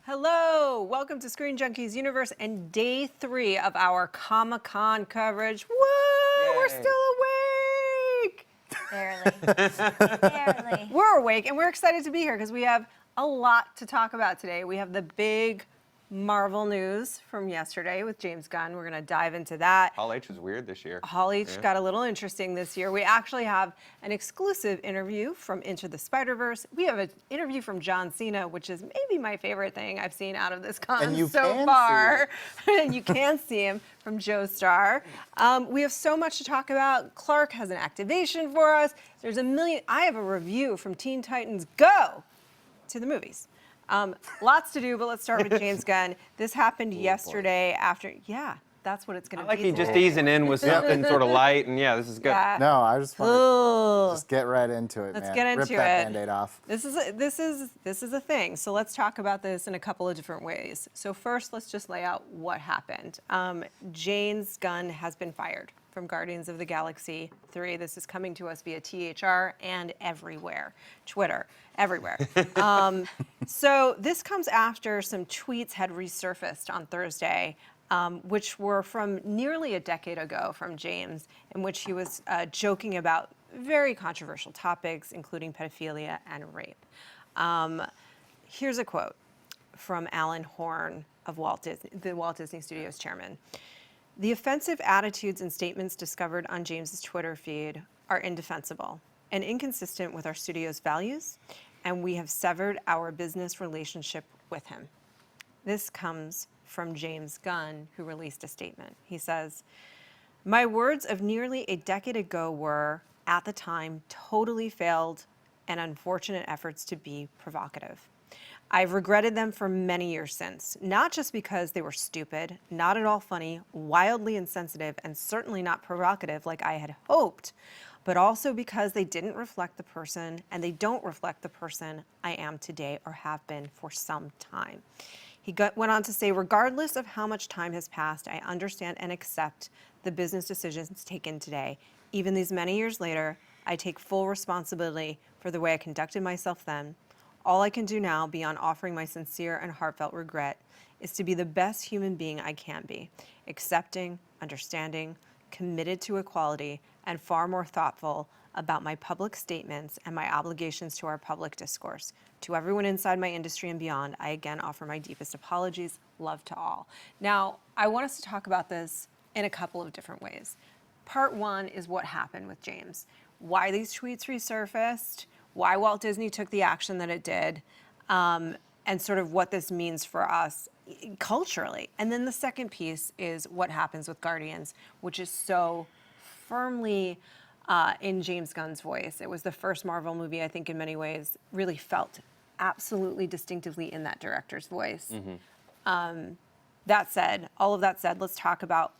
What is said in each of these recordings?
Hello, welcome to Screen Junkies Universe and day 3 of our Comic-Con coverage. Whoa, Yay. we're still awake! Barely. We're awake and we're excited to be here because we have a lot to talk about today. We have the big Marvel news from yesterday with James Gunn. We're going to dive into that. Hall H was weird this year. Hall H got a little interesting this year. We actually have an exclusive interview from Into the Spider-Verse. We have an interview from John Cena, which is maybe my favorite thing I've seen out of this con so far. And you can see him from Joe Star. We have so much to talk about. Clark has an activation for us. There's a million. I have a review from Teen Titans Go to the movies. Lots to do, but let's start with James Gunn. This happened yesterday after, that's what it's going to be. I like you just easing in with something sort of light, and this is good. Yeah. No, I just want to just get right into it, Let's man. get into Rip that it. Band-Aid off. This is a thing. So let's talk about this in a couple of different ways. So first, let's just lay out what happened. James Gunn has been fired from Guardians of the Galaxy 3. This is coming to us via THR and everywhere. Twitter, everywhere. So this comes after some tweets had resurfaced on Thursday, which were from nearly a decade ago from James, in which he was joking about very controversial topics, including pedophilia and rape. Here's a quote from Alan Horn of the Walt Disney Studios chairman. The offensive attitudes and statements discovered on James's Twitter feed are indefensible and inconsistent with our studio's values, and we have severed our business relationship with him. This comes from James Gunn, who released a statement. He says, "My words of nearly a decade ago were, at the time, totally failed and unfortunate efforts to be provocative. I've regretted them for many years since, not just because they were stupid, not at all funny, wildly insensitive, and certainly not provocative like I had hoped, but also because they didn't reflect the person, and they don't reflect the person I am today or have been for some time." He went on to say, regardless of how much time has passed, I understand and accept the business decisions taken today. Even these many years later, I take full responsibility for the way I conducted myself then. All I can do now, beyond offering my sincere and heartfelt regret, is to be the best human being I can be, accepting, understanding, committed to equality, and far more thoughtful about my public statements and my obligations to our public discourse. To everyone inside my industry and beyond, I again offer my deepest apologies. Love to all. Now, I want us to talk about this in a couple of different ways. Part one is what happened with James, why these tweets resurfaced, why Walt Disney took the action that it did, and sort of what this means for us culturally. And then the second piece is what happens with Guardians, which is so firmly in James Gunn's voice. It was the first Marvel movie, I think, in many ways, really felt absolutely distinctively in that director's voice. That said, all of that said, let's talk about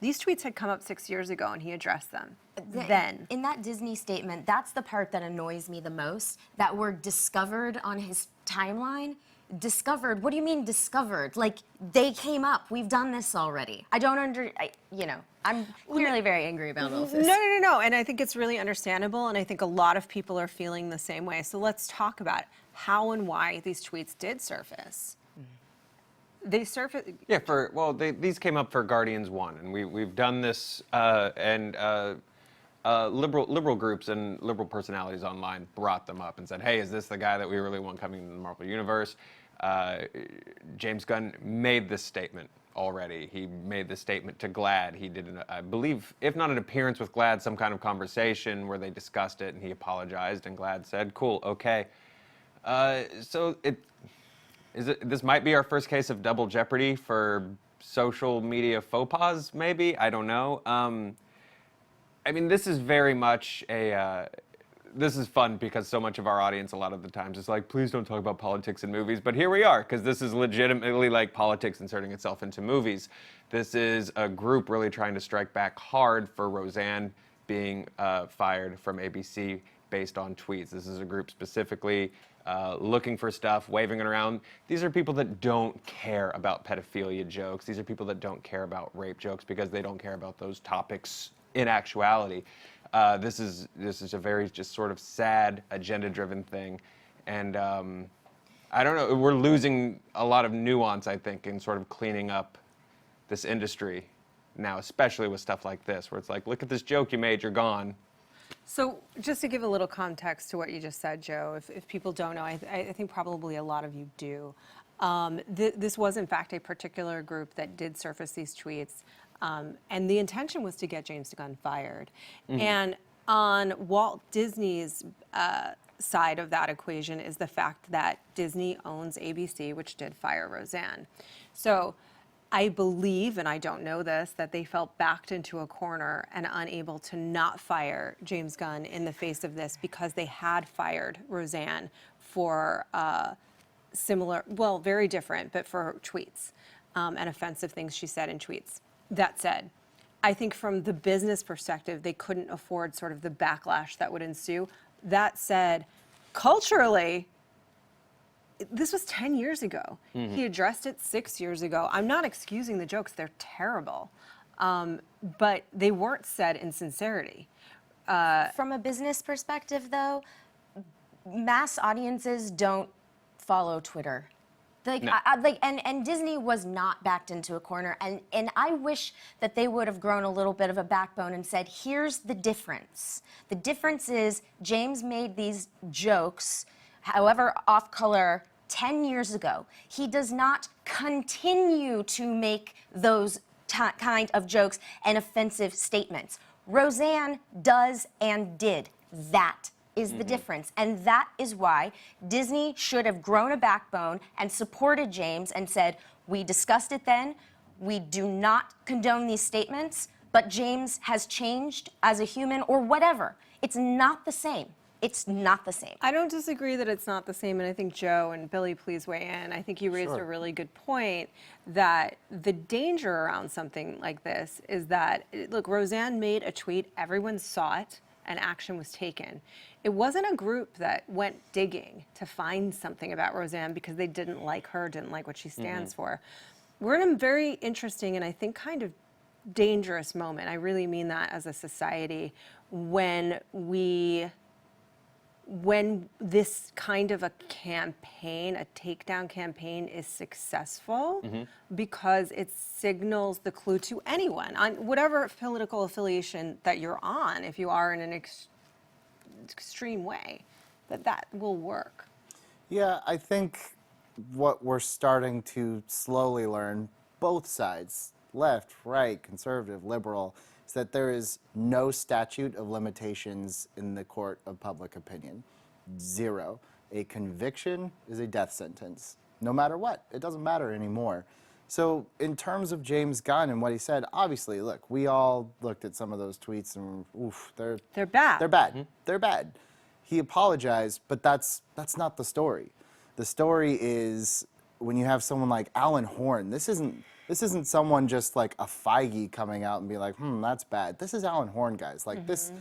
these tweets had come up 6 years ago, and he addressed them then. In that Disney statement, that's the part that annoys me the most, that word discovered on his timeline. Discovered? What do you mean discovered? Like, they came up. We've done this already. I don't I'm clearly very angry about all of this. No. And I think it's really understandable, and I think a lot of people are feeling the same way. So let's talk about how and why these tweets did surface. They surfaced. Yeah, these came up for Guardians 1, and we've done this, and liberal groups and liberal personalities online brought them up and said, hey, is this the guy that we really want coming into the Marvel Universe? James Gunn made this statement already. He made this statement to GLAAD. He did, I believe, if not an appearance with GLAAD, some kind of conversation where they discussed it, and he apologized, and GLAAD said, cool, okay. This might be our first case of double jeopardy for social media faux pas, maybe? I don't know. I mean, this is very much this is fun because so much of our audience a lot of the times is like, please don't talk about politics in movies, but here we are, because this is legitimately like politics inserting itself into movies. This is a group really trying to strike back hard for Roseanne being fired from ABC based on tweets. This is a group specifically looking for stuff, waving it around. These are people that don't care about pedophilia jokes. These are people that don't care about rape jokes because they don't care about those topics in actuality. This is a very just sort of sad, agenda-driven thing, and I don't know. We're losing a lot of nuance, I think, in sort of cleaning up this industry now, especially with stuff like this, where it's like, look at this joke you made, you're gone. So just to give a little context to what you just said, Joe, if people don't know, I think probably a lot of you do. This was, in fact, a particular group that did surface these tweets, and the intention was to get James Gunn fired. And on Walt Disney's side of that equation is the fact that Disney owns ABC, which did fire Roseanne. So I believe, and I don't know this, that they felt backed into a corner and unable to not fire James Gunn in the face of this because they had fired Roseanne for similar, well, very different, but for tweets and offensive things she said in tweets. That said, I think from the business perspective, they couldn't afford sort of the backlash that would ensue. That said, culturally, this was 10 years ago. He addressed it 6 years ago. I'm not excusing the jokes, they're terrible. But they weren't said in sincerity. From a business perspective, though, mass audiences don't follow Twitter. Like, No. And Disney was not backed into a corner, and I wish that they would have grown a little bit of a backbone and said, here's the difference. The difference is James made these jokes, however off color, 10 years ago. He does not continue to make those kind of jokes and offensive statements. Roseanne does and did. That is the difference. And that is why Disney should have grown a backbone and supported James and said, we discussed it then, we do not condone these statements, but James has changed as a human or whatever. It's not the same. It's not the same. I don't disagree that it's not the same, and I think Joe and Billy, please weigh in. I think you raised Sure. a really good point that the danger around something like this is that, look, Roseanne made a tweet, everyone saw it, and action was taken. It wasn't a group that went digging to find something about Roseanne because they didn't like her, didn't like what she stands for. We're in a very interesting and I think kind of dangerous moment. I really mean that as a society when this kind of a campaign, a takedown campaign, is successful because it signals the clue to anyone on whatever political affiliation that you're on, if you are in an extreme way, that will work. Yeah, I think what we're starting to slowly learn, both sides, left, right, conservative, liberal, is that there is no statute of limitations in the court of public opinion. Zero. A conviction is a death sentence, no matter what. It doesn't matter anymore. So in terms of James Gunn and what he said, obviously, look, we all looked at some of those tweets and, oof, they're bad. They're bad. They're bad. He apologized, but that's not the story. The story is when you have someone like Alan Horn. This isn't someone just like a Feige coming out and be like, that's bad. This is Alan Horn, guys. Like this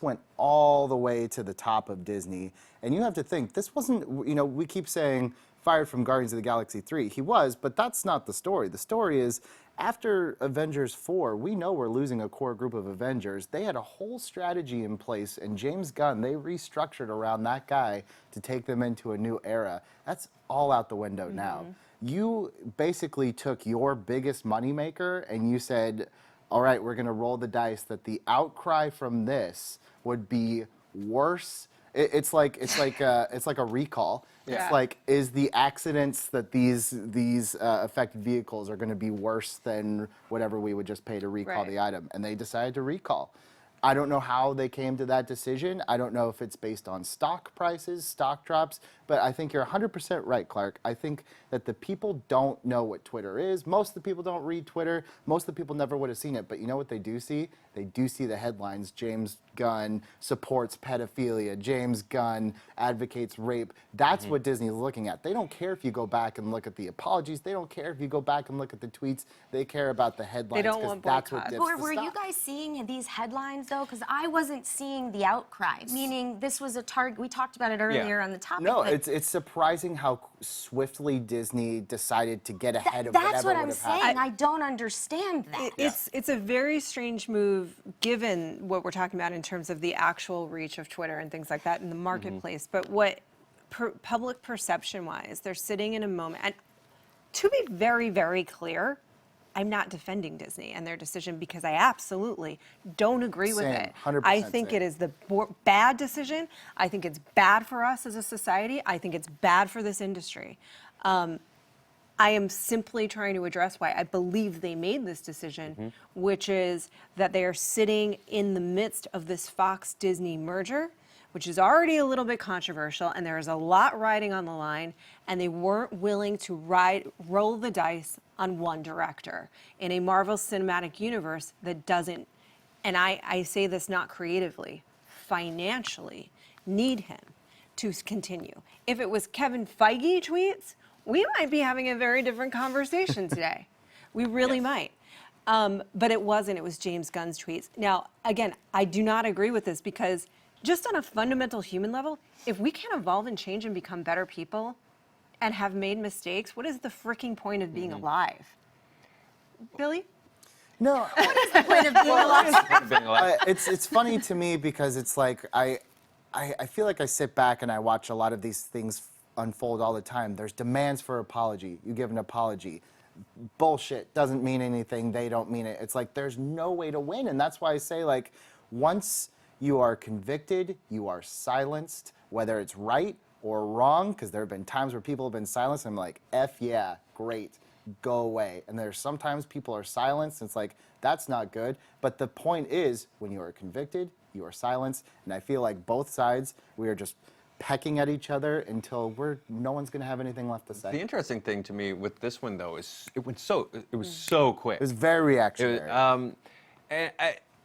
went all the way to the top of Disney. And you have to think, this wasn't, we keep saying fired from Guardians of the Galaxy 3. He was, but that's not the story. The story is after Avengers 4, we know we're losing a core group of Avengers. They had a whole strategy in place, and James Gunn, they restructured around that guy to take them into a new era. That's all out the window now. You basically took your biggest moneymaker and you said, all right, we're going to roll the dice that the outcry from this would be worse. It's like a recall. Yeah. It's like, is the accidents that these affected vehicles are going to be worse than whatever we would just pay to recall Right. the item? And they decided to recall. I don't know how they came to that decision. I don't know if it's based on stock prices, stock drops, but I think you're 100% right, Clark. I think that the people don't know what Twitter is. Most of the people don't read Twitter. Most of the people never would have seen it, but you know what they do see? They do see the headlines. James Gunn supports pedophilia. James Gunn advocates rape. That's what Disney's looking at. They don't care if you go back and look at the apologies. They don't care if you go back and look at the tweets. They care about the headlines. don't 'cause want that's what boycott. dips the Were you stock. guys seeing these headlines, though? Because I wasn't seeing the outcry, meaning this was a target. We talked about it earlier on the topic. No, but it's surprising how swiftly Disney decided to get ahead of that's whatever what would I'm have saying. happened. I don't understand that. It's a very strange move given what we're talking about in terms of the actual reach of Twitter and things like that in the marketplace. But what public perception-wise, they're sitting in a moment. And to be very, very clear, I'm not defending Disney and their decision because I absolutely don't agree with Same, it. 100% I think same. it is the bad decision. I think it's bad for us as a society. I think it's bad for this industry. I am simply trying to address why I believe they made this decision, which is that they are sitting in the midst of this Fox-Disney merger, which is already a little bit controversial, and there is a lot riding on the line, and they weren't willing to roll the dice on one director in a Marvel Cinematic Universe that doesn't, and I say this not creatively, financially need him to continue. If it was Kevin Feige tweets, we might be having a very different conversation today. We really might. But it wasn't. It was James Gunn's tweets. Now, again, I do not agree with this because just on a fundamental human level, if we can't evolve and change and become better people and have made mistakes, what is the freaking point of being alive? Billy? No, The point of being alive. Being alive. it's funny to me because it's like I feel like I sit back and I watch a lot of these things unfold all the time. There's demands for apology. You give an apology. Bullshit doesn't mean anything. They don't mean it. It's like there's no way to win, and that's why I say like once you are convicted, you are silenced, whether it's right or wrong, because there have been times where people have been silenced and I'm like, F yeah, great, go away. And there's sometimes people are silenced and it's like, that's not good. But the point is, when you are convicted, you are silenced. And I feel like both sides, we are just pecking at each other until no one's gonna have anything left to say. The interesting thing to me with this one though is it was so quick. It was very reactionary. And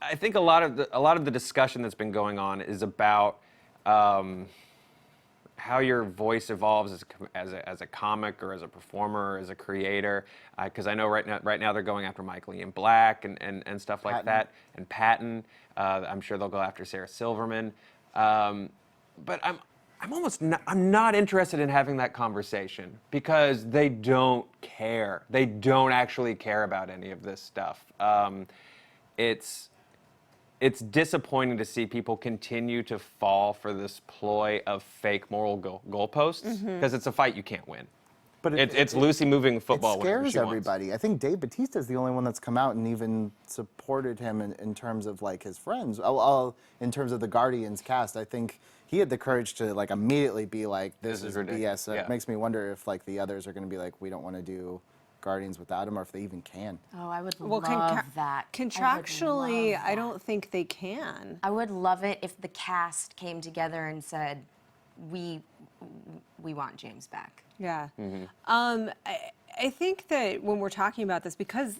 I think a lot of the discussion that's been going on is about how your voice evolves as a comic or as a performer or as a creator. Because I know right now they're going after Michael Ian Black and stuff like Patton. that, and Patton. I'm sure they'll go after Sarah Silverman. But I'm not interested in having that conversation because they don't care. They don't actually care about any of this stuff. It's disappointing to see people continue to fall for this ploy of fake moral goalposts because it's a fight you can't win. But It's Lucy moving football It whenever scares she wants. everybody. I think Dave Bautista's the only one that's come out and even supported him in terms of like his friends. In terms of the Guardians cast, I think he had the courage to like immediately be like, "This is ridiculous." BS." Yeah. It makes me wonder if like the others are going to be like, "We don't want to do Guardians without him," or if they even can. Oh, I would Well, love that. contractually, I I don't think they can. would love it if the cast came together and said, we want James back. Yeah. I think that when we're talking about this, because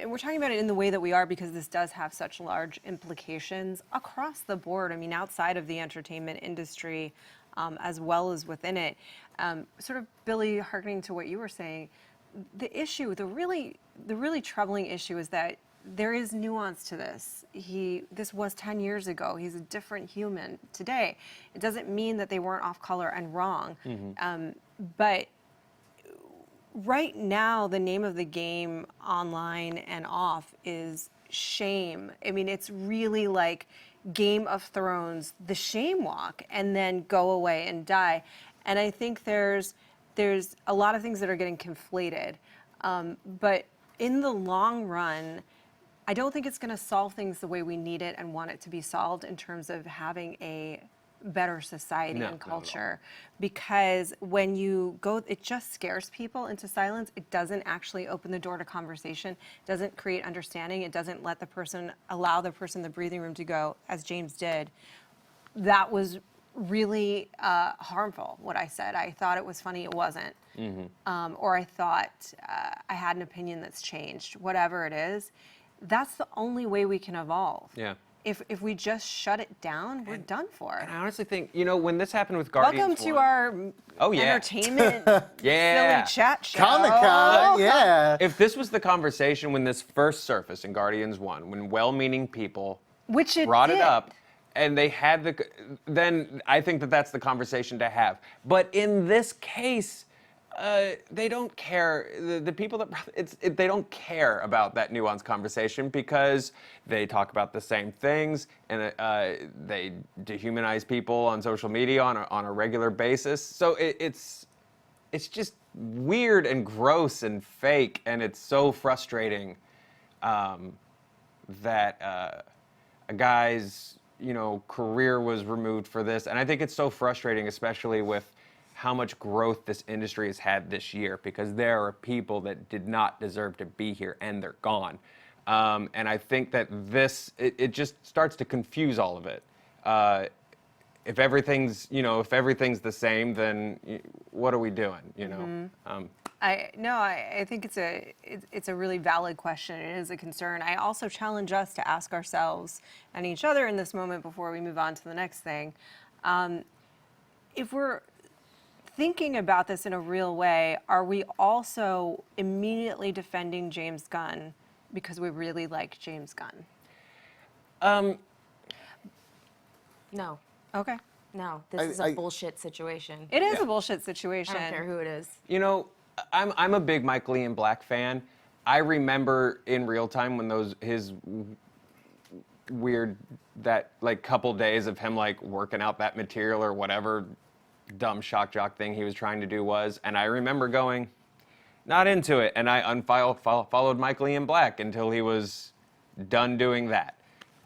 we're talking about it in the way that we are, because this does have such large implications across the board. I mean, outside of the entertainment industry, as well as within it. Sort of, Billy, hearkening to what you were saying, the issue, the really troubling issue is that there is nuance to this. This was 10 years ago. He's a different human today. It doesn't mean that they weren't off color and wrong. But right now, the name of the game online and off is shame. I mean, it's really like Game of Thrones, the shame walk, and then go away and die. And I think there's a lot of things that are getting conflated. But in the long run, I don't think it's going to solve things the way we need it and want it to be solved in terms of having a better society No, and not at all. culture. Because when you go, it just scares people into silence. It doesn't actually open the door to conversation. It doesn't create understanding. It doesn't allow the person the breathing room to go, as James did. That was really harmful, what I said. I thought it was funny, it wasn't. Or I thought I had an opinion that's changed. Whatever it is, that's the only way we can evolve. Yeah. If we just shut it down, we're done for. And I honestly think, when this happened with Guardians Welcome to 1, our yeah. entertainment Yeah. silly chat show. Comic-Con, yeah. If this was the conversation when this first surfaced in Guardians 1, when well-meaning people Which it brought did. it up and they had then I think that's the conversation to have. But in this case, They don't care. The people that they don't care about that nuanced conversation because they talk about the same things and they dehumanize people on social media on a regular basis. So it's just weird and gross and fake, and it's so frustrating that a guy's career was removed for this. And I think it's so frustrating, especially with how much growth this industry has had this year, because there are people that did not deserve to be here and they're gone. And I think that it just starts to confuse all of it. If everything's the same, then what are we doing? I think it's a really valid question. It is a concern. I also challenge us to ask ourselves and each other in this moment before we move on to the next thing. If we're thinking about this in a real way, are we also immediately defending James Gunn because we really like James Gunn? No. Okay. No, this is a bullshit situation. It is a bullshit situation. I don't care who it is. I'm a big Michael Ian Black fan. I remember in real time when his weird couple days of him working out that material or whatever dumb shock jock thing he was trying to do was, and I remember going, not into it, and I followed Michael Ian Black until he was done doing that.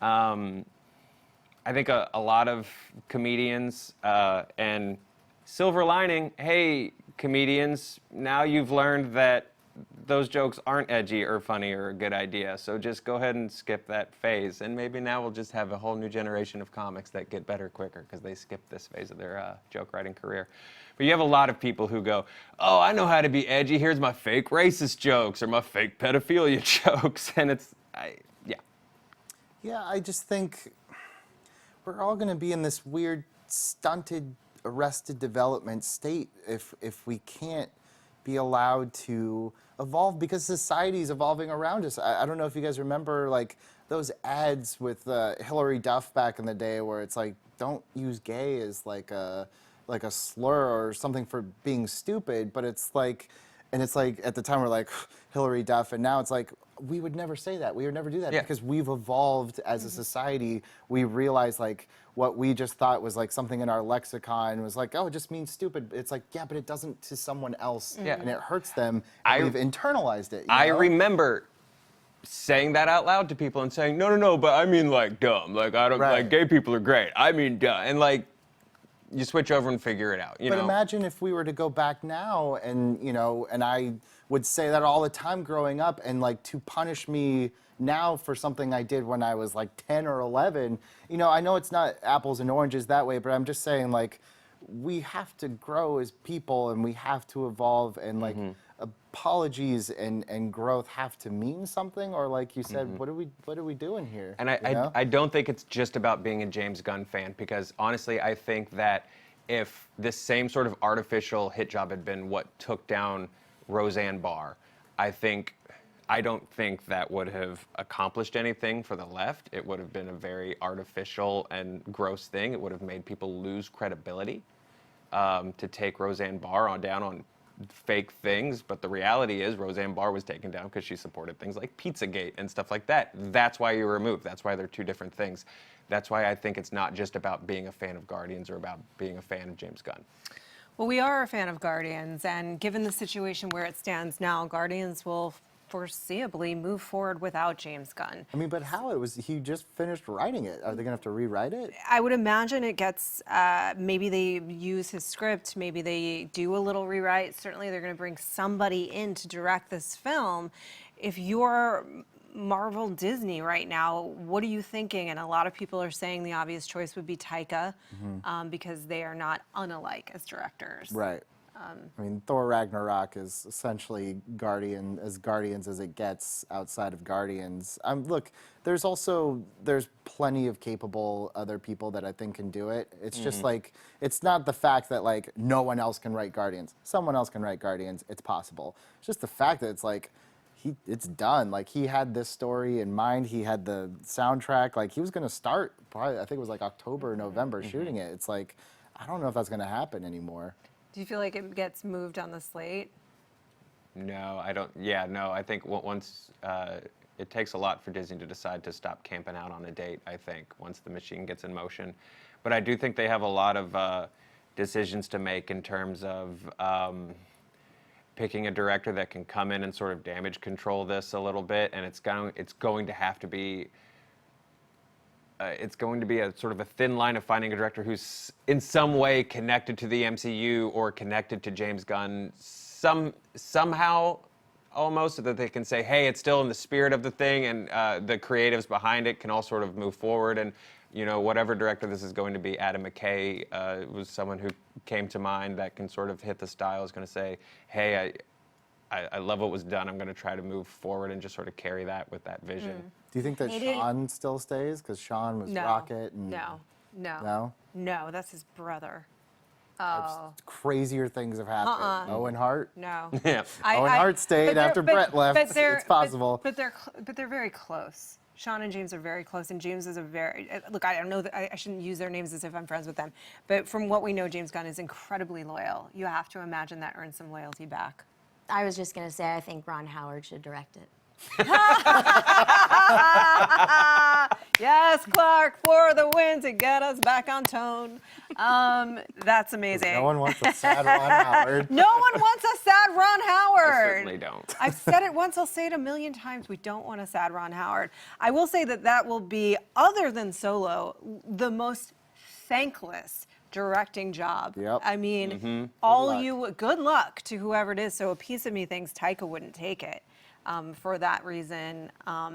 I think a lot of comedians and silver lining, hey, comedians, now you've learned that those jokes aren't edgy or funny or a good idea, so just go ahead and skip that phase, and maybe now we'll just have a whole new generation of comics that get better quicker because they skipped this phase of their joke writing career. But you have a lot of people who go, oh, I know how to be edgy, here's my fake racist jokes or my fake pedophilia jokes, and Yeah, I just think we're all going to be in this weird, stunted, arrested development state if we can't be allowed to evolve, because society is evolving around us. I don't know if you guys remember those ads with Hillary Duff back in the day where it's don't use gay as a slur or something for being stupid, but it's and it's at the time we're Hillary Duff, and now it's we would never say that. We would never do that because we've evolved as a society. We realize what we just thought was something in our lexicon was oh, it just means stupid. It's yeah, but it doesn't to someone else, and it hurts them. We've internalized it. I remember saying that out loud to people and saying, no, but I mean dumb. I don't gay people are great. I mean dumb. And you switch over and figure it out. But imagine if we were to go back now and, and I would say that all the time growing up, and to punish me now for something I did when I was 10 or 11. I know it's not apples and oranges that way, but I'm just saying we have to grow as people and we have to evolve, and apologies and growth have to mean something, or you said, what are we doing here? And I don't think it's just about being a James Gunn fan, because honestly I think that if this same sort of artificial hit job had been what took down Roseanne Barr, I don't think that would have accomplished anything for the left. It would have been a very artificial and gross thing. It would have made people lose credibility to take Roseanne Barr down on fake things. But the reality is Roseanne Barr was taken down because she supported things like Pizzagate and stuff like that. That's why you were removed. That's why they're two different things. That's why I think it's not just about being a fan of Guardians or about being a fan of James Gunn. Well, we are a fan of Guardians, and given the situation where it stands now, Guardians will foreseeably move forward without James Gunn. I mean, but how? He just finished writing it. Are they going to have to rewrite it? I would imagine it gets, maybe they use his script, maybe they do a little rewrite. Certainly they're going to bring somebody in to direct this film. If you're Marvel Disney right now, what are you thinking? And a lot of people are saying the obvious choice would be Taika, because they are not unalike as directors. Right. I mean, Thor Ragnarok is essentially Guardians as it gets outside of Guardians. Look, there's plenty of capable other people that I think can do it. It's just it's not the fact that no one else can write Guardians. Someone else can write Guardians. It's possible. It's just the fact that it's it's done. He had this story in mind. He had the soundtrack. He was going to start probably, I think it was October or November shooting it. It's I don't know if that's going to happen anymore. Do you feel like it gets moved on the slate? No, I don't. Yeah, no, I think once it takes a lot for Disney to decide to stop camping out on a date, I think, once the machine gets in motion. But I do think they have a lot of decisions to make in terms of picking a director that can come in and sort of damage control this a little bit, and it's going to have to be it's going to be a sort of a thin line of finding a director who's in some way connected to the MCU or connected to James Gunn somehow almost, so that they can say, hey, it's still in the spirit of the thing, and the creatives behind it can all sort of move forward. And whatever director this is going to be, Adam McKay was someone who came to mind that can sort of hit the style, is going to say, hey, I love what was done. I'm going to try to move forward and just sort of carry that with that vision. Do you think that Sean still stays? Because Sean was Rocket. And No, that's his brother. Crazier things have happened. Owen Hart? No. Yeah. Owen Hart stayed after Brett left. It's possible. But they're very close. Sean and James are very close, and James is a very look. I don't know that I shouldn't use their names as if I'm friends with them, but from what we know, James Gunn is incredibly loyal. You have to imagine that earns some loyalty back. I was just going to say, I think Ron Howard should direct it. Yes, Clark, for the win to get us back on tone. That's amazing. No one wants a sad Ron Howard. No one wants a sad Ron Howard. I certainly don't. I've said it once, I'll say it a million times. We don't want a sad Ron Howard. I will say that will be, other than Solo, the most thankless directing job. Yep. I mean, good luck to whoever it is. So a piece of me thinks Taika wouldn't take it. For that reason.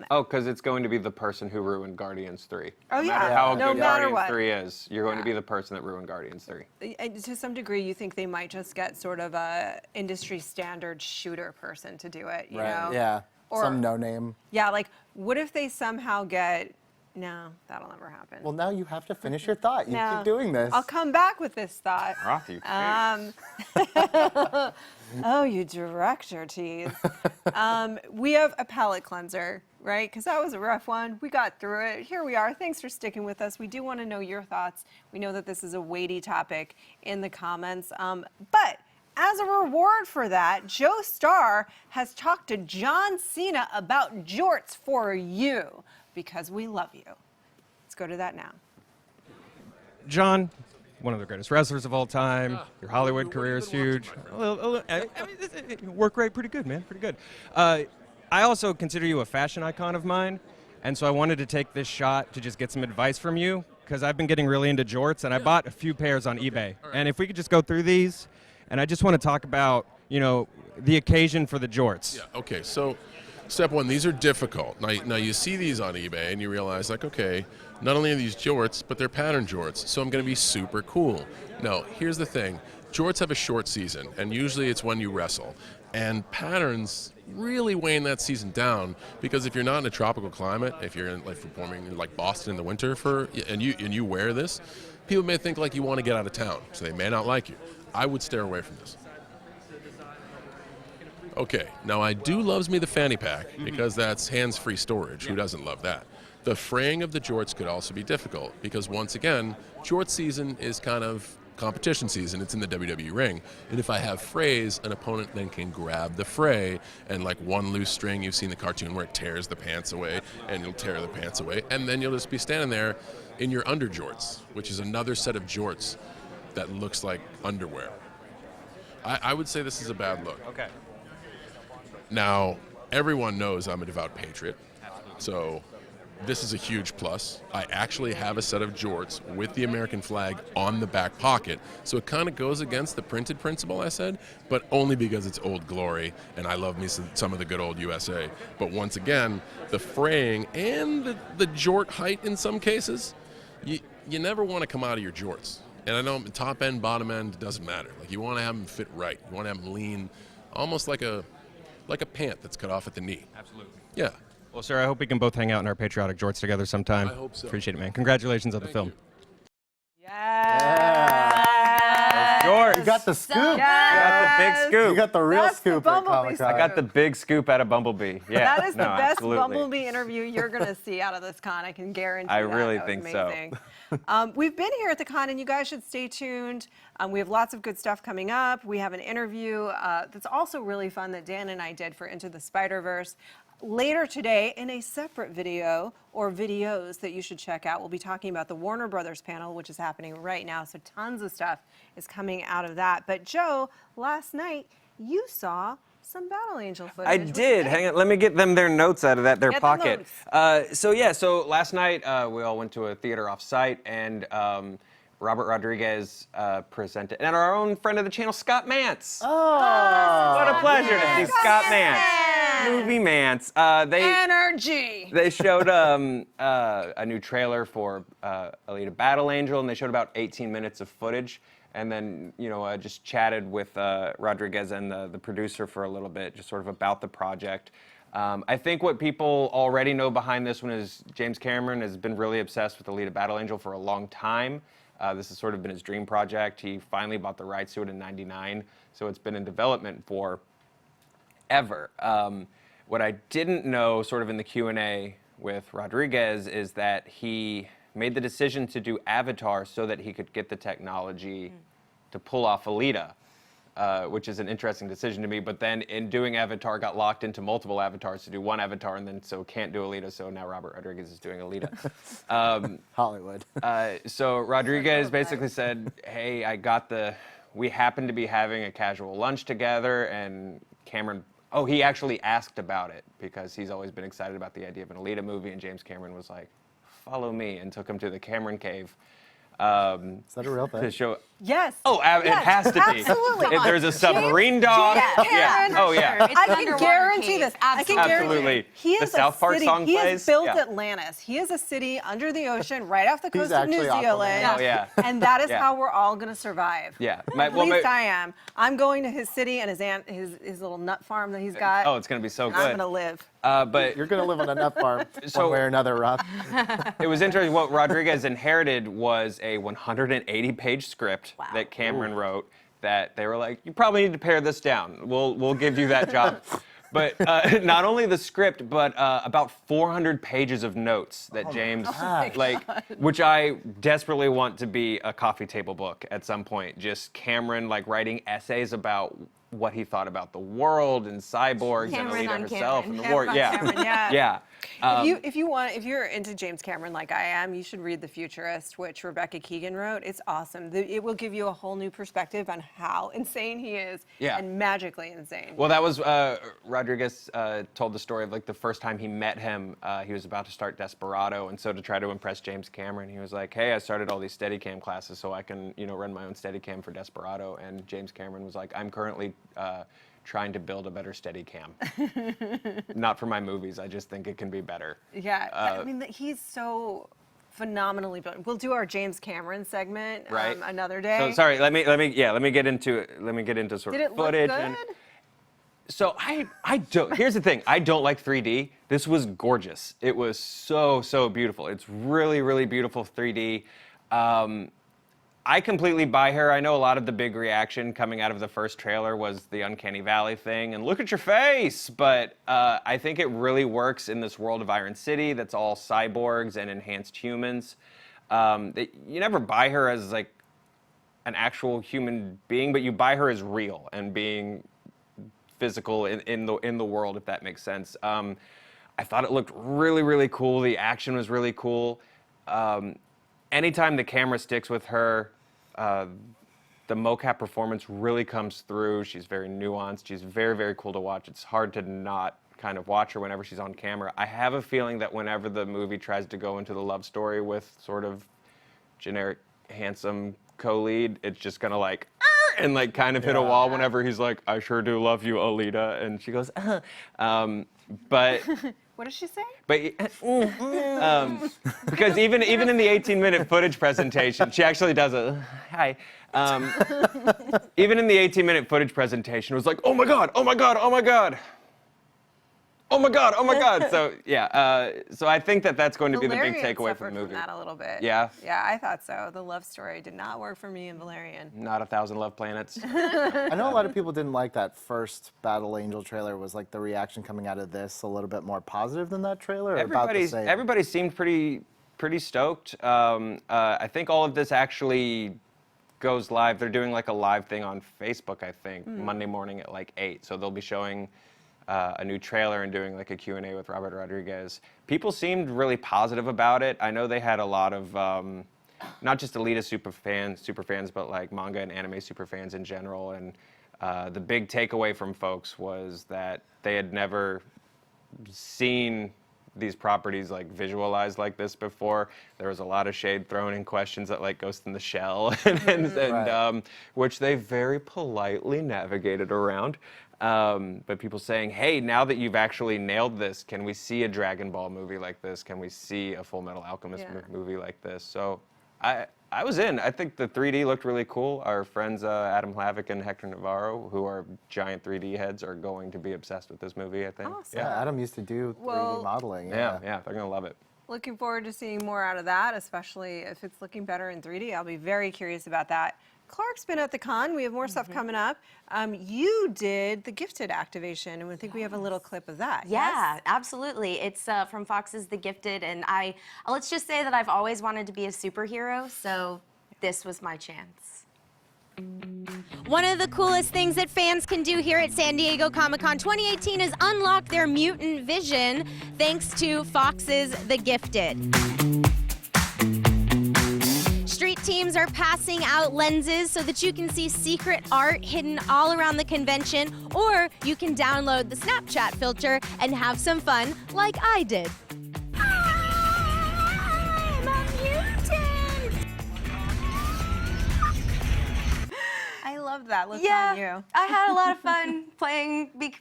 Because it's going to be the person who ruined Guardians 3. Oh, no yeah. matter how No good matter Guardians what. 3 is, you're going to be the person that ruined Guardians 3. To some degree, you think they might just get sort of a industry standard shooter person to do it, you know? Yeah. Or, some no name. Yeah, like, what if they somehow get... No, that'll never happen. Well, now you have to finish your thought. You No. keep doing this. I'll come back with this thought. Roth, you Oh, you director tease. We have a palate cleanser, right? Because that was a rough one. We got through it. Here we are. Thanks for sticking with us. We do want to know your thoughts. We know that this is a weighty topic in the comments. But as a reward for that, Joe Starr has talked to John Cena about jorts for you, because we love you. Let's go to that now. John, one of the greatest wrestlers of all time. Your Hollywood career is huge. Work rate pretty good, man. Pretty good. I also consider you a fashion icon of mine, and so I wanted to take this shot to just get some advice from you, because I've been getting really into jorts, and I bought a few pairs on eBay. And if we could just go through these, and I just want to talk about, the occasion for the jorts. Yeah, okay, so step one, these are difficult. Now you see these on eBay and you realize, like, okay, not only are these jorts, but they're pattern jorts, so I'm going to be super cool. No, here's the thing. Jorts have a short season, and usually it's when you wrestle. And patterns really weighing that season down, because if you're not in a tropical climate, if you're performing in like Boston in the winter and you wear this, people may think like you want to get out of town, so they may not like you. I would stay away from this. Okay, now I do loves me the fanny pack, because that's hands-free storage. Who doesn't love that? The fraying of the jorts could also be difficult, because once again, jort season is kind of competition season. It's in the WWE ring. And if I have frays, an opponent then can grab the fray, and like one loose string, you've seen the cartoon where it tears the pants away, and you'll tear the pants away, and then you'll just be standing there in your under jorts, which is another set of jorts that looks like underwear. I would say this is a bad look. Okay. Now, everyone knows I'm a devout patriot, so this is a huge plus. I actually have a set of jorts with the American flag on the back pocket, so it kind of goes against the printed principle I said, but only because it's Old Glory, and I love me some of the good old USA. But once again, the fraying and the jort height in some cases, you never want to come out of your jorts. And I know top end, bottom end, doesn't matter. Like, you want to have them fit right. You want to have them lean, almost like a pant that's cut off at the knee. Absolutely. Yeah. Well, sir, I hope we can both hang out in our patriotic jorts together sometime. I hope so. Appreciate it, man. Congratulations on the film. You. Yeah. Jorts. You got the scoop. I got the big scoop. You got the real That's the scoop at Bumblebee Comic-Con. I got the big scoop out of Bumblebee. Yeah, That is the no, best absolutely. Bumblebee interview you're going to see out of this con. I can guarantee I that. really That was think so. amazing. We've been here at the con, and you guys should stay tuned. We have lots of good stuff coming up. We have an interview that's also really fun that Dan and I did for Into the Spider-Verse. Later today, in a separate video or videos that you should check out, we'll be talking about the Warner Brothers panel, which is happening right now. So tons of stuff is coming out of that. But Joe, last night you saw some Battle Angel footage. I What do you did. think? Hang on. Let me get them their notes out of their Get the pocket. notes. So last night we all went to a theater off-site, and Robert Rodriguez presented, and our own friend of the channel, Scott Mance. Oh. What a pleasure to see Scott Mance. Movie Mance. Energy. They showed a new trailer for Alita Battle Angel, and they showed about 18 minutes of footage. And then, just chatted with Rodriguez and the producer for a little bit, just sort of about the project. I think what people already know behind this one is James Cameron has been really obsessed with Alita Battle Angel for a long time. This has sort of been his dream project. He finally bought the rights to it in '99, so it's been in development for ever. What I didn't know, sort of in the Q&A with Rodriguez, is that he made the decision to do Avatar so that he could get the technology to pull off Alita, which is an interesting decision to me. But then in doing Avatar, got locked into multiple avatars to do one Avatar, and then so can't do Alita, so now Robert Rodriguez is doing Alita. Hollywood. So Rodriguez basically said, hey, we happen to be having a casual lunch together, and Cameron, he actually asked about it because he's always been excited about the idea of an Alita movie, and James Cameron was like, follow me, and took him to the Cameron Cave. Is that a real thing? To show. Yes. It has to be. Absolutely. If there's a submarine dog. Cameron. Oh yeah. It's I an can underwater guarantee cave. this. I can Absolutely. guarantee he The is South a Park city. song He has plays. built Yeah. Atlantis. He is a city under the ocean, right off the He's coast of New actually Zealand. Aquaman. Oh, yeah. And that is Yeah. how we're all gonna survive. Yeah. At least I am. I'm going to his city and his little nut farm that he's got. Oh, it's gonna be so and good. I'm gonna live. But You're going to live on a nut farm So- one way or another, Rob. it was interesting. What Rodriguez inherited was a 180-page script that Cameron wrote. That they were like, you probably need to pare this down. We'll give you that job. But not only the script, but about 400 pages of notes that James, which I desperately want to be a coffee table book at some point. Just Cameron writing essays about what he thought about the world and cyborgs Cameron and on Alita herself Cameron. and the war. Cameron, yeah. Yeah. If you're into James Cameron like I am, you should read The Futurist, which Rebecca Keegan wrote. It's awesome. It will give you a whole new perspective on how insane he is, and magically insane. Well, that was Rodriguez told the story of the first time he met him. He was about to start Desperado, and so to try to impress James Cameron, he was like, "Hey, I started all these Steadicam classes so I can, run my own Steadicam for Desperado." And James Cameron was like, "I'm currently trying to build a better Steadicam. Not for my movies. I just think it can be better." Yeah, I mean, he's so phenomenally built. We'll do our James Cameron segment another day. So sorry, let me get into it. Let me get into sort Did of it footage. look good? So I don't. Here's the thing. I don't like 3D. This was gorgeous. It was so beautiful. It's really beautiful 3D. I completely buy her. I know a lot of the big reaction coming out of the first trailer was the Uncanny Valley thing and look at your face. But I think it really works in this world of Iron City that's all cyborgs and enhanced humans. You never buy her as an actual human being, but you buy her as real and being physical in the world, if that makes sense. I thought it looked really cool. The action was really cool. Anytime the camera sticks with her, the mocap performance really comes through. She's very nuanced. She's very cool to watch. It's hard to not kind of watch her whenever she's on camera. I have a feeling that whenever the movie tries to go into the love story with sort of generic handsome co-lead, it's just gonna and kind of hit a wall whenever he's like, "I sure do love you, Alita," and she goes, but. What does she say? But because even in the 18-minute footage presentation, she actually does a hi. Even in the 18-minute footage presentation, it was like, "Oh my god, oh my god, oh my god." oh my God, oh my God. So yeah, so I think that that's going to be the big Valerian takeaway suffered from the movie. that a little bit. Yeah? Yeah, I thought so. The love story did not work for me and Valerian. Not 1,000 Love Planets. I know a lot of people didn't like that first Battle Angel trailer. Was like the reaction coming out of this a little bit more positive than that trailer? Or about the same? Everybody seemed pretty stoked. I think all of this actually goes live. They're doing like a live thing on Facebook, I think, Monday morning at like 8. So they'll be showing a new trailer and doing like a Q&A with Robert Rodriguez. People seemed really positive about it. I know they had a lot of not just elitist super fans, but like manga and anime super fans in general. And the big takeaway from folks was that they had never seen these properties like visualized like this before. There was a lot of shade thrown in questions at like Ghost in the Shell, and which they very politely navigated around. But people saying, hey, now that you've actually nailed this, can we see a Dragon Ball movie like this? Can we see a Full Metal Alchemist movie like this? So I was in. I think the 3D looked really cool. Our friends Adam Hlavik and Hector Navarro, who are giant 3D heads, are going to be obsessed with this movie, I think. Awesome. Yeah, Adam used to do 3D modeling. Yeah, they're going to love it. Looking forward to seeing more out of that, especially if it's looking better in 3D. I'll be very curious about that. Clark's been at the con. We have more stuff coming up. You did the Gifted activation, and I think we have a little clip of that. Yeah, Yes? Absolutely. It's from Fox's The Gifted, and let's just say that I've always wanted to be a superhero, so this was my chance. One of the coolest things that fans can do here at San Diego Comic-Con 2018 is unlock their mutant vision thanks to Fox's The Gifted. Street teams are passing out lenses so that you can see secret art hidden all around the convention, or you can download the Snapchat filter and have some fun like I did. I'm a mutant! I love that. Look Yeah, on you. I had a lot of fun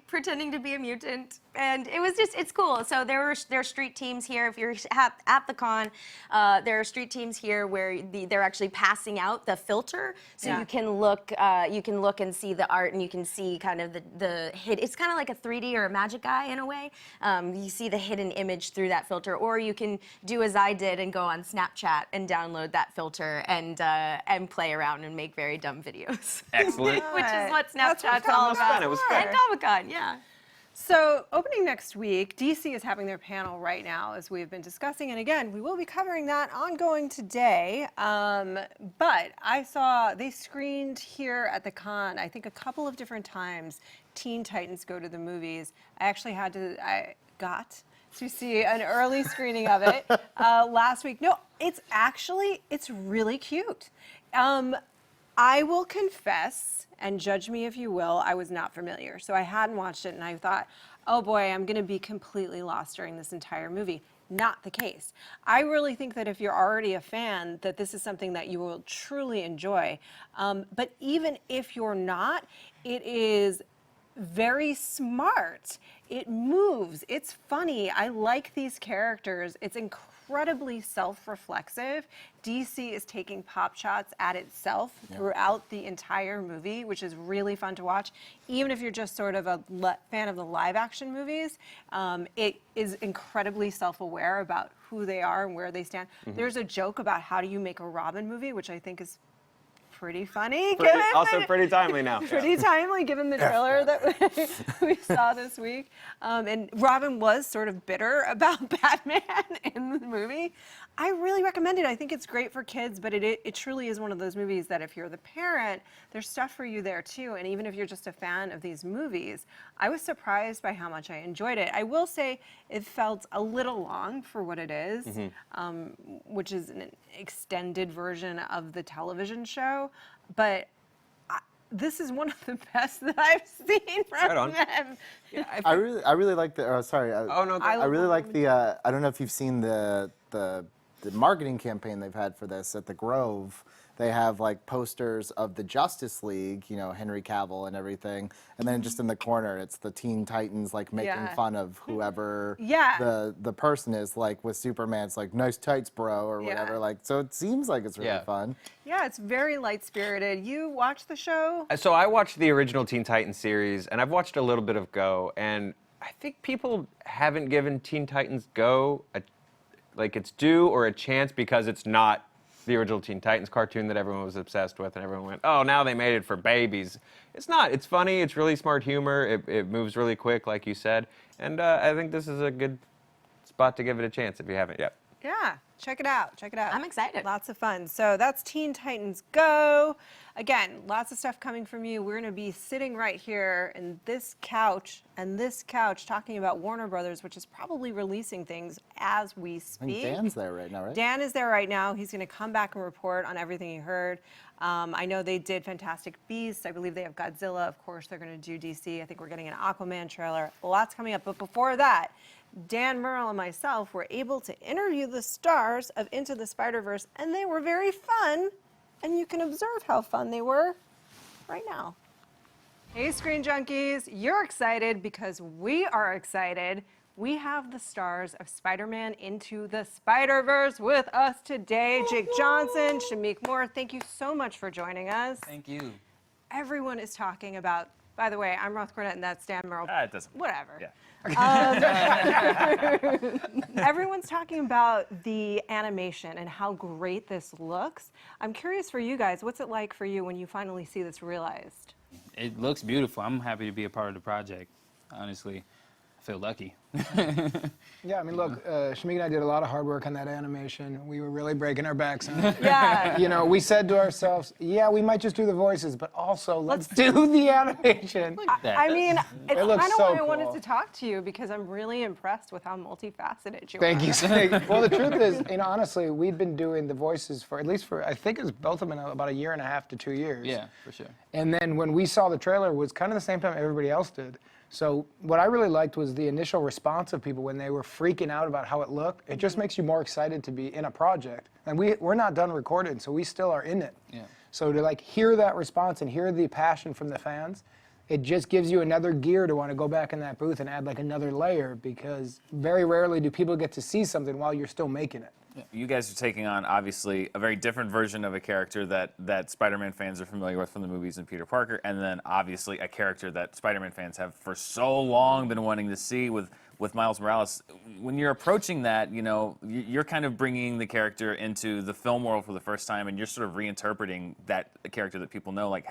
pretending to be a mutant, and it's cool. So there are street teams here. If you're at the con, there are street teams here where they're actually passing out the filter, so you can look and see the art, and you can see kind of the hit. It's kind of like a 3D or a Magic Eye in a way. You see the hidden image through that filter, or you can do as I did and go on Snapchat and download that filter and play around and make very dumb videos. Excellent. Which is what That's Snapchat's what all about. It was fun. And Comic-Con, yeah. So opening next week, DC is having their panel right now, as we've been discussing. And again, we will be covering that ongoing today. But I saw they screened here at the con, I think a couple of different times, Teen Titans Go to the Movies. I got to see an early screening of it last week. No, it's really cute. I will confess, and judge me if you will, I was not familiar. So I hadn't watched it, and I thought, oh boy, I'm going to be completely lost during this entire movie. Not the case. I really think that if you're already a fan, that this is something that you will truly enjoy. But even if you're not, it is very smart. It moves. It's funny. I like these characters. It's incredibly self-reflexive. DC is taking pop shots at itself throughout the entire movie, which is really fun to watch. Even if you're just sort of a fan of the live-action movies, it is incredibly self-aware about who they are and where they stand. There's a joke about how do you make a Robin movie, which I think is pretty funny. Also pretty timely now. Pretty timely given the trailer that we saw this week. And Robin was sort of bitter about Batman in the movie. I really recommend it. I think it's great for kids, but it truly is one of those movies that if you're the parent, there's stuff for you there too. And even if you're just a fan of these movies, I was surprised by how much I enjoyed it. I will say it felt a little long for what it is, which is an extended version of the television show. But this is one of the best that I've seen from them. Yeah, I really like the. Oh no! I really like the. I don't know if you've seen the marketing campaign they've had for this at the Grove. They have like posters of the Justice League, you know, Henry Cavill and everything, and then just in the corner it's the Teen Titans like making fun of whoever the person is. Like with Superman, it's like nice tights, bro, or whatever. Like, so it seems like it's really fun. Yeah, it's very light-spirited. You watched the show? So I watched the original Teen Titans series, and I've watched a little bit of Go, and I think people haven't given Teen Titans Go its due or a chance because it's not the original Teen Titans cartoon that everyone was obsessed with, and everyone went, oh, now they made it for babies. It's not. It's funny. It's really smart humor. It moves really quick, like you said. And I think this is a good spot to give it a chance if you haven't yet. Yeah, check it out. Check it out. I'm excited. Lots of fun. So that's Teen Titans Go. Again, lots of stuff coming from you. We're going to be sitting right here in this couch and this couch talking about Warner Brothers, which is probably releasing things as we I speak. think Dan's there right now, right? Dan is there right now. He's going to come back and report on everything he heard. I know they did Fantastic Beasts. I believe they have Godzilla. Of course, they're going to do DC. I think we're getting an Aquaman trailer. Lots coming up. But before that, Dan Murrell and myself were able to interview the stars of Into the Spider-Verse, and they were very fun. And you can observe how fun they were right now. Hey, Screen Junkies, you're excited because we are excited. We have the stars of Spider-Man Into the Spider-Verse with us today. Jake Johnson, Shamik Moore, thank you so much for joining us. Thank you. Everyone is talking about, by the way, I'm Roth Cornett and that's Dan Merle. It doesn't. Whatever. Yeah. Everyone's talking about the animation and how great this looks. I'm curious for you guys, what's it like for you when you finally see this realized? It looks beautiful. I'm happy to be a part of the project. Honestly, I feel lucky. Yeah, I mean, look, Shamik and I did a lot of hard work on that animation. We were really breaking our backs on it. Yeah. You know, we said to ourselves, yeah, we might just do the voices, but also let's do the animation. I mean, it's kind looks of so why I wanted cool. to talk to you because I'm really impressed with how multifaceted you are. Thank you, Shamik. Well, the truth is, you know, honestly, we've been doing the voices for, at least for, I think it's both of them about 1.5 to 2 years. Yeah, for sure. And then when we saw the trailer, it was kind of the same time everybody else did. So what I really liked was the initial response of people when they were freaking out about how it looked. It just makes you more excited to be in a project. And we're not done recording, so we still are in it. Yeah. So to like hear that response and hear the passion from the fans, it just gives you another gear to want to go back in that booth and add like another layer, because very rarely do people get to see something while you're still making it. You guys are taking on, obviously, a very different version of a character that Spider-Man fans are familiar with from the movies and Peter Parker, and then, obviously, a character that Spider-Man fans have for so long been wanting to see with Miles Morales. When you're approaching that, you know, you're kind of bringing the character into the film world for the first time, and you're sort of reinterpreting that character that people know. Like,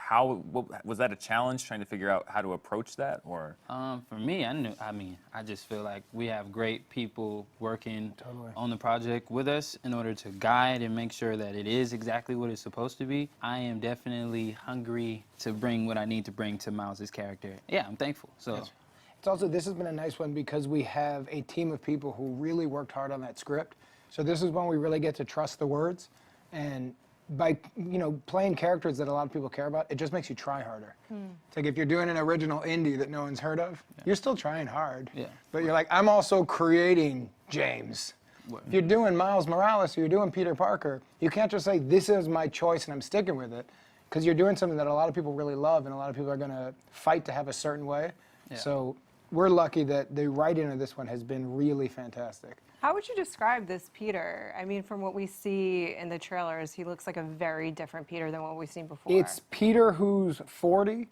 was that a challenge, trying to figure out how to approach that, or? For me, I just feel like we have great people working on the project with us in order to guide and make sure that it is exactly what it's supposed to be. I am definitely hungry to bring what I need to bring to Miles' character. Yeah, I'm thankful. So. Yes. It's also, this has been a nice one because we have a team of people who really worked hard on that script. So this is when we really get to trust the words. And by, you know, playing characters that a lot of people care about, it just makes you try harder. It's like if you're doing an original indie that no one's heard of, you're still trying hard. Yeah. But you're like, I'm also creating James. If you're doing Miles Morales or you're doing Peter Parker, you can't just say, this is my choice and I'm sticking with it. Because you're doing something that a lot of people really love and a lot of people are going to fight to have a certain way. Yeah. So we're lucky that the writing of this one has been really fantastic. How would you describe this Peter? I mean, from what we see in the trailers, he looks like a very different Peter than what we've seen before. It's Peter who's 40,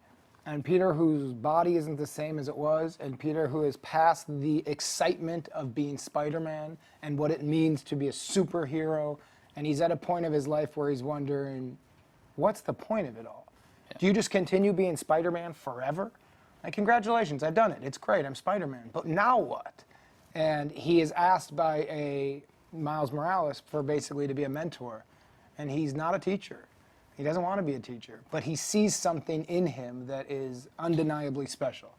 and Peter whose body isn't the same as it was, and Peter who has passed the excitement of being Spider-Man and what it means to be a superhero. And he's at a point of his life where he's wondering, what's the point of it all? Yeah. Do you just continue being Spider-Man forever? Like, congratulations, I've done it. It's great, I'm Spider-Man. But now what? And he is asked by a Miles Morales for basically to be a mentor. And he's not a teacher. He doesn't want to be a teacher. But he sees something in him that is undeniably special.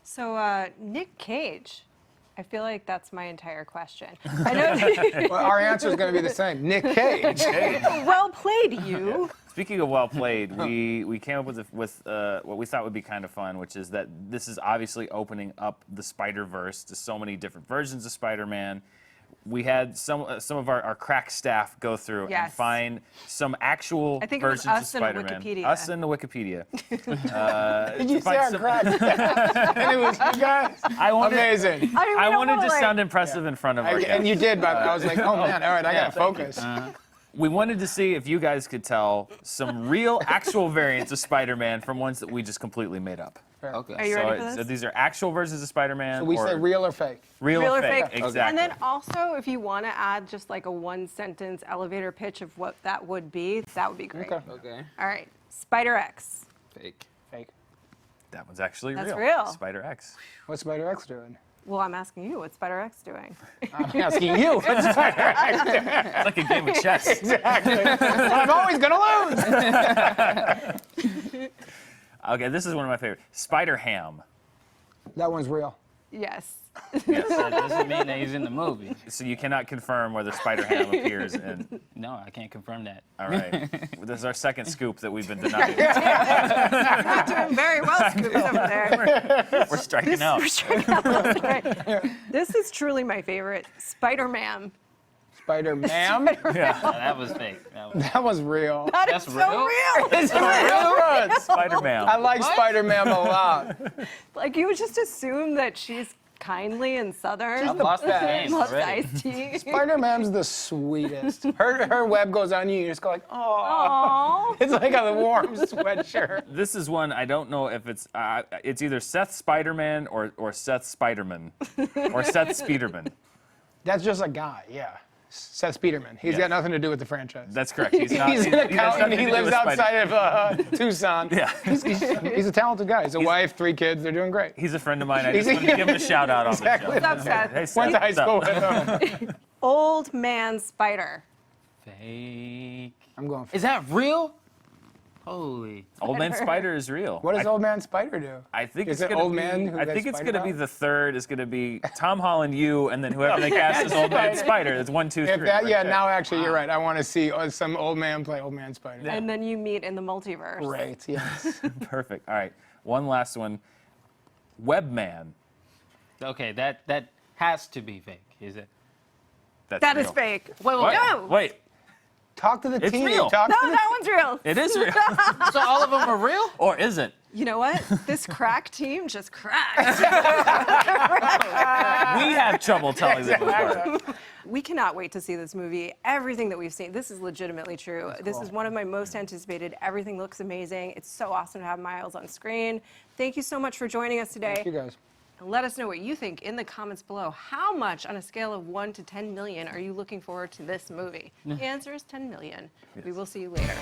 So, Nick Cage. I feel like that's my entire question. I know. Well, our answer is going to be the same. Nick Cage. Well played, you. Speaking of well played, we came up with what we thought would be kind of fun, which is that this is obviously opening up the Spider-Verse to so many different versions of Spider-Man. We had some of our crack staff go through and find some actual versions of Spider-Man. Us and the Wikipedia. Did you say our crack staff? And it was you guys? Amazing. I wanted to sound impressive in front of our guests. And you did, but I was like, oh man, all right, I got to focus. We wanted to see if you guys could tell some real, actual variants of Spider-Man from ones that we just completely made up. Okay. Are you ready for So this? these are actual versions of Spider-Man. So we say real or fake? real or fake. Exactly. And then also, if you want to add just like a one-sentence elevator pitch of what that would be great. Okay. Okay. All right, Spider-X. Fake. Fake. That one's actually That's real. real. Spider-X. What's Spider-X doing? Well, I'm asking you, what's Spider-X doing? I'm asking you. What's Spider-X doing? It's like a game of chess. Exactly. I'm always gonna lose. Okay, this is one of my favorites. Spider-Ham. That one's real. Yes. That doesn't mean that he's in the movie. So you cannot confirm whether Spider-Ham appears in. No, I can't confirm that. All right. This is our second scoop that we've been denied. Not doing very well, Scoops, over there. We're striking out. This is truly my favorite. Spider-Man. Spider-Man? No, that was fake. That was real. That's So real? real. It's real. Spider-Man. I like Spider-Man a lot. Like, you would just assume that she's kindly and southern. I've lost the game Loves already. iced tea. Spider-Man's the sweetest. Her web goes on you, you just go like, oh. Aww. It's like a warm sweatshirt. This is one I don't know if it's either Seth Spider-Man or Seth Spiderman or Seth Speederman. That's just a guy, yeah. Seth Speederman. He's got nothing to do with the franchise. That's correct. He's not. He's an has accountant. nothing He to do lives with outside of Tucson. Yeah. He's a talented guy. He's a wife, 3 kids. They're doing great. He's a friend of mine. I just wanted to give him a shout out on Exactly. the show. What's up, Seth? Hey, Seth. Went to high what's up? school with him. Old man spider. Fake. I'm going for Is that real? Holy. Old Man Spider is real. What does Old Man Spider do? I think Is it's it gonna Old be, Man who I gets think it's spider gonna be power? the third is gonna be Tom Holland, you, and then whoever they cast as Old Man Spider. It's 1, 2, 3. If that, right yeah, there. now actually you're right. I want to see some old man play Old Man Spider. And then you meet in the multiverse. Great, yes. Perfect. All right. One last one. Webman. Okay, that has to be fake, is it? That's That real. is fake. What? No. Wait. Talk to the It's team. real. Talk No, to the that one's real. It is real. So all of them are real? Or is it? You know what? This crack team just cracked. We have trouble telling them apart. We cannot wait to see this movie. Everything that we've seen, this is legitimately true. This is one of my most anticipated. Everything looks amazing. It's so awesome to have Miles on screen. Thank you so much for joining us today. Thank you guys. Let us know what you think in the comments below. How much on a scale of 1 to 10 million are you looking forward to this movie? The answer is 10 million. We will see you later.